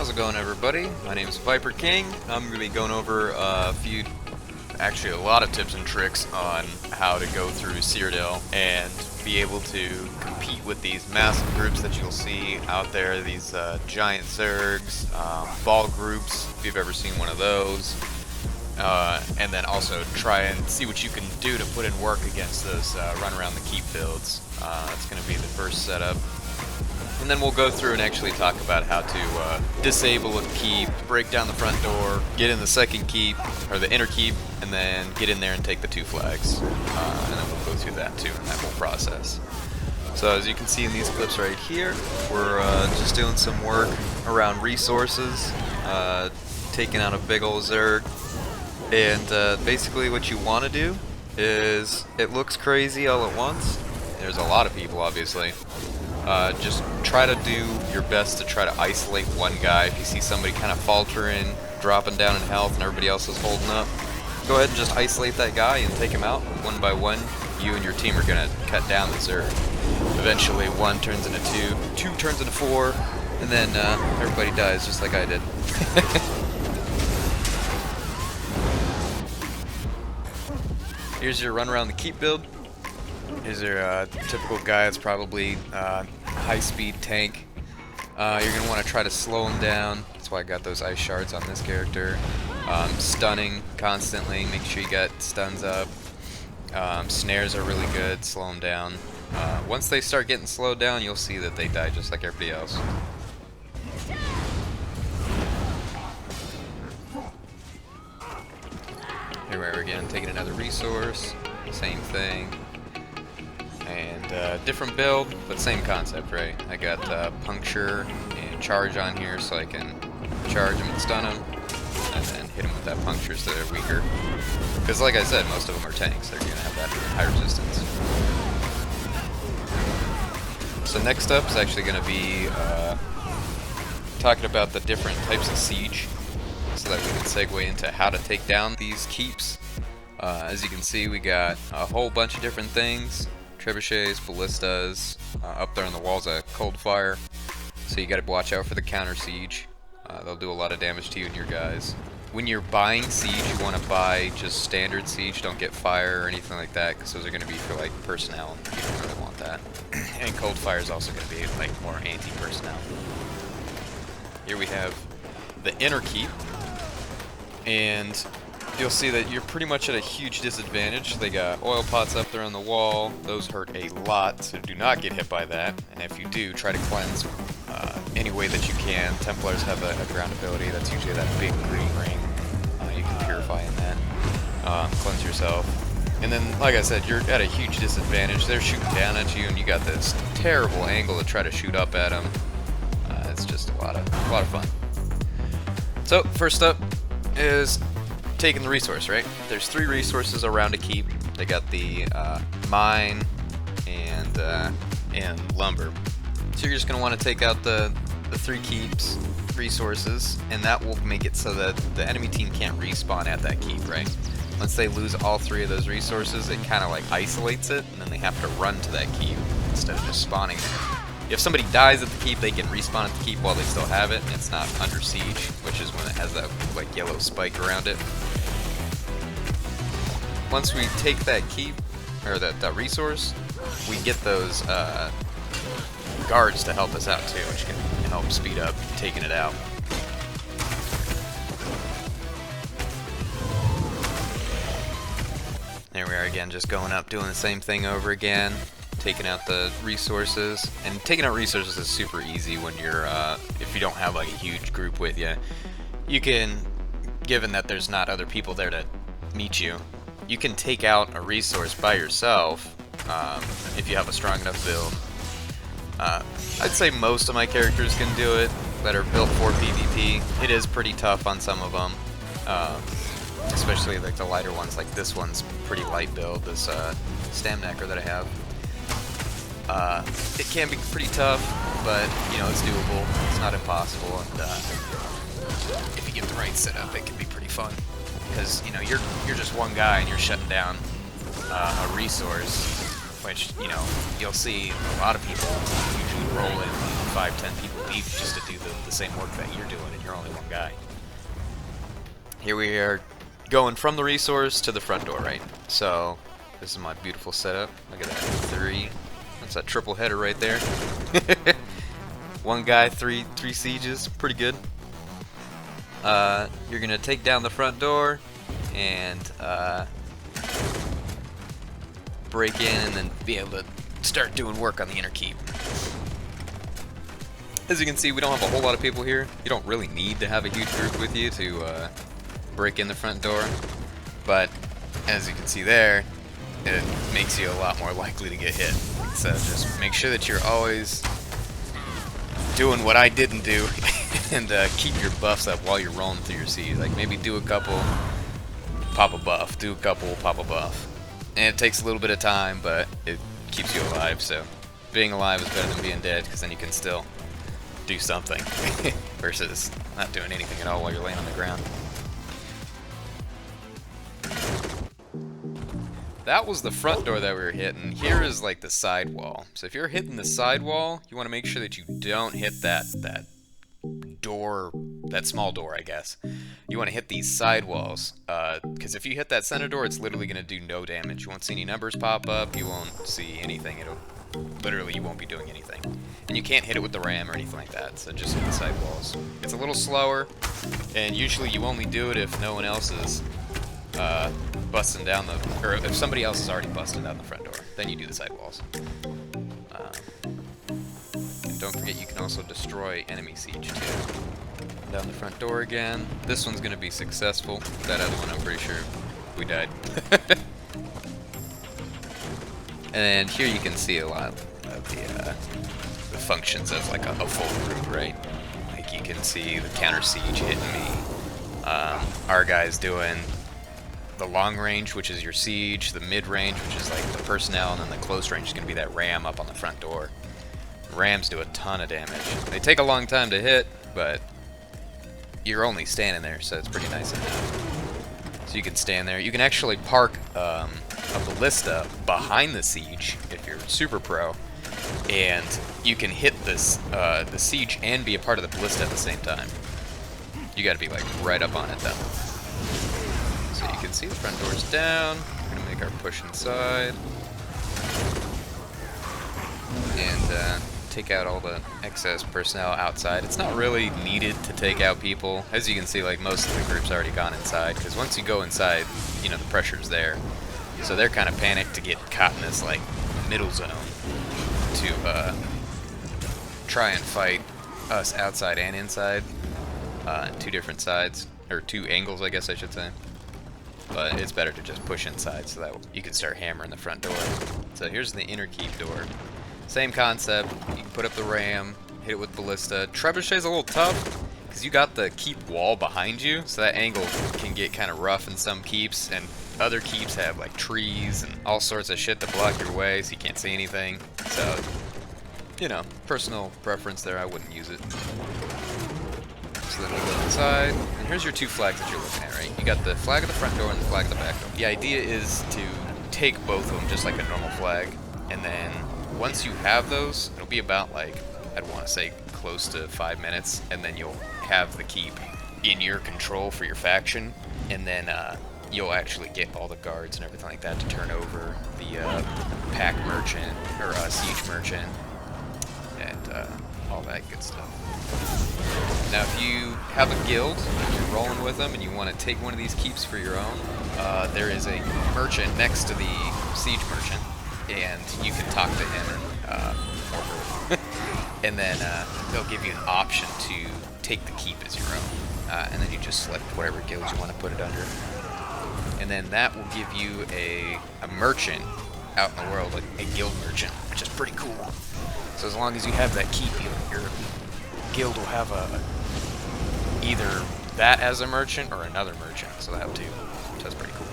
How's it going, everybody? My name is Viper King. I'm going to be going over actually a lot of tips and tricks on how to go through Cyrodiil and be able to compete with these massive groups that you'll see out there, these giant Zergs, ball groups, if you've ever seen one of those, and then also try and see what you can do to put in work against those run around the keep builds. That's going to be the first setup. And then we'll go through and actually talk about how to disable a keep, break down the front door, get in the second keep, or the inner keep, and then get in there and take the 2 flags. And then we'll go through that too, in that whole process. So as you can see in these clips right here, we're just doing some work around resources, taking out a big old Zerg. And basically what you want to do is, it looks crazy all at once. There's a lot of people, obviously. Just try to do your best to try to isolate one guy. If you see somebody kind of faltering, dropping down in health, and everybody else is holding up, go ahead and just isolate that guy and take him out one by one. You and your team are going to cut down the Zerg. Eventually 1 turns into 2, 2 turns into 4, and then everybody dies just like I did. Here's your run around the keep build. Here's your typical guy. It's probably high-speed tank. You're going to want to try to slow him down. That's why I got those ice shards on this character. Stunning constantly. Make sure you got stuns up. Snares are really good. Slow them down. Once they start getting slowed down, you'll see that they die just like everybody else. Here we are again, taking another resource. Same thing. And different build, but same concept, right? I got puncture and charge on here so I can charge them and stun them, and then hit them with that puncture so they're weaker. Because like I said, most of them are tanks. They're going to have that high resistance. So next up is actually going to be talking about the different types of siege, so that we can segue into how to take down these keeps. As you can see, we got a whole bunch of different things. Trebuchets, ballistas, up there on the walls a cold fire, so you gotta watch out for the counter siege. They'll do a lot of damage to you and your guys. When you're buying siege, you want to buy just standard siege, don't get fire or anything like that, because those are going to be for like personnel, and you don't really want that. And cold fire is also going to be like more anti-personnel. Here we have the inner keep, and you'll see that you're pretty much at a huge disadvantage. They got oil pots up there on the wall. Those hurt a lot, so do not get hit by that. And if you do, try to cleanse any way that you can. Templars have a ground ability. That's usually that big green ring. You can purify in that. Cleanse yourself. And then, like I said, you're at a huge disadvantage. They're shooting down at you, and you got this terrible angle to try to shoot up at them. It's just a lot of fun. So, first up is taking the resource, right? There's 3 resources around a keep. They got the mine and lumber. So you're just going to want to take out the 3 keeps resources, and that will make it so that the enemy team can't respawn at that keep, right? Once they lose all 3 of those resources, it kind of like isolates it, and then they have to run to that keep instead of just spawning there. If somebody dies at the keep, they can respawn at the keep while they still have it, and it's not under siege, which is when it has that like yellow spike around it. Once we take that keep, or that resource, we get those guards to help us out too, which can help speed up taking it out. There we are again, just going up, doing the same thing over again, taking out the resources. And taking out resources is super easy when you're, if you don't have like a huge group with you. You can, given that there's not other people there to meet you, you can take out a resource by yourself if you have a strong enough build. I'd say most of my characters can do it that are built for PvP. It is pretty tough on some of them, especially like the lighter ones. Like this one's pretty light build, this Stamnecker that I have. It can be pretty tough, but you know, it's doable. It's not impossible, and if you get the right setup, it can be pretty fun. Because you know you're just one guy and you're shutting down a resource, which you know you'll see a lot of people usually roll in 5-10 people leave just to do the same work that you're doing, and you're only one guy. Here we are going from the resource to the front door, right? So this is my beautiful setup. Look at that, 3. That's a triple header right there. One guy, three sieges, pretty good. You're gonna take down the front door and break in, and then be able to start doing work on the inner keep. As you can see, we don't have a whole lot of people here. You don't really need to have a huge group with you to break in the front door, but as you can see there, it makes you a lot more likely to get hit. So just make sure that you're always doing what I didn't do and keep your buffs up while you're rolling through your siege. Like maybe do a couple, pop a buff, do a couple, pop a buff. And it takes a little bit of time, but it keeps you alive, so being alive is better than being dead, because then you can still do something versus not doing anything at all while you're laying on the ground. That was the front door that we were hitting. Here is like the side wall. So if you're hitting the side wall, you want to make sure that you don't hit that door, that small door, I guess. You want to hit these side walls, because if you hit that center door, it's literally going to do no damage. You won't see any numbers pop up, you won't see anything, literally you won't be doing anything. And you can't hit it with the ram or anything like that, so just hit the side walls. It's a little slower, and usually you only do it if no one else is busting down or if somebody else is already busting down the front door, then you do the side walls. And don't forget, you can also destroy enemy siege too. Down the front door again. This one's gonna be successful. That other one, I'm pretty sure we died. And here you can see a lot of the functions of like a full group, right? Like you can see the counter siege hitting me. Our guy's doing the long range, which is your siege, the mid range, which is like the personnel, and then the close range is going to be that ram up on the front door. Rams do a ton of damage. They take a long time to hit, but you're only standing there, so it's pretty nice and so you can stand there. You can actually park a ballista behind the siege if you're super pro, and you can hit this the siege and be a part of the ballista at the same time. You got to be like right up on it though. So you can see the front door's down. We're gonna make our push inside and take out all the excess personnel outside. It's not really needed to take out people. As you can see, like most of the group's already gone inside, because once you go inside, you know, the pressure's there. So they're kind of panicked to get caught in this like middle zone to try and fight us outside and inside, two different sides, or two angles, I guess I should say. But it's better to just push inside so that you can start hammering the front door. So here's the inner keep door. Same concept. You can put up the ram, hit it with ballista. Trebuchet's a little tough because you got the keep wall behind you, so that angle can get kind of rough in some keeps, and other keeps have like trees and all sorts of shit to block your way, so you can't see anything. So, you know, personal preference there. I wouldn't use it. So then we'll go inside, and here's your two flags that you're looking at, right? You got the flag of the front door and the flag of the back door. The idea is to take both of them just like a normal flag, and then once you have those, it'll be about like, I'd want to say close to 5 minutes, and then you'll have the keep in your control for your faction, and then you'll actually get all the guards and everything like that to turn over the pack merchant, or siege merchant, and all that good stuff. Now if you have a guild, and you're rolling with them, and you want to take one of these keeps for your own, there is a merchant next to the siege merchant, and you can talk to him or her. And then they'll give you an option to take the keep as your own. And then you just select whatever guild you want to put it under. And then that will give you a merchant out in the world, like a guild merchant, which is pretty cool. So as long as you have that keep, your guild will have either that as a merchant or another merchant. So that too. So that's pretty cool.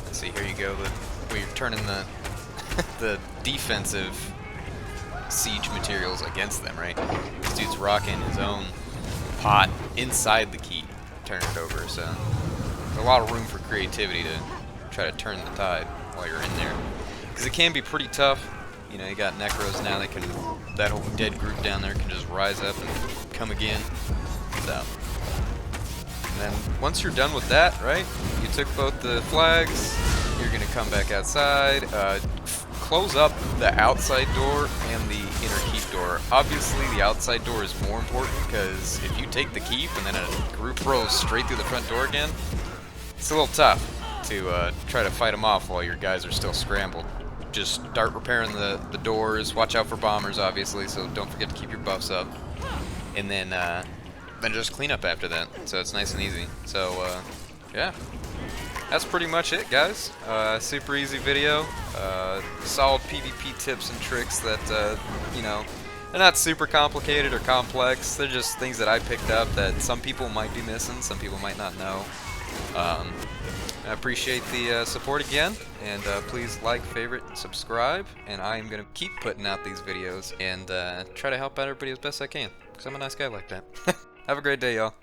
Let's see, here you go. You're turning the defensive siege materials against them, right? This dude's rocking his own pot inside the keep, turn it over, so there's a lot of room for creativity to try to turn the tide while you're in there. Because it can be pretty tough You know, you got Necros now that can, that whole dead group down there can just rise up and come again. So, and then once you're done with that, right, you took both the flags, you're gonna come back outside, close up the outside door and the inner keep door. Obviously the outside door is more important because if you take the keep and then a group rolls straight through the front door again, it's a little tough to try to fight them off while your guys are still scrambled. Just start repairing the doors, watch out for bombers obviously, so don't forget to keep your buffs up. And then just clean up after that, so it's nice and easy. So yeah. That's pretty much it, guys. Super easy video. Solid PvP tips and tricks that, you know, they're not super complicated or complex. They're just things that I picked up that some people might be missing, some people might not know. I appreciate the support again, and please like, favorite, subscribe, and I am going to keep putting out these videos and try to help out everybody as best I can, because I'm a nice guy like that. Have a great day, y'all.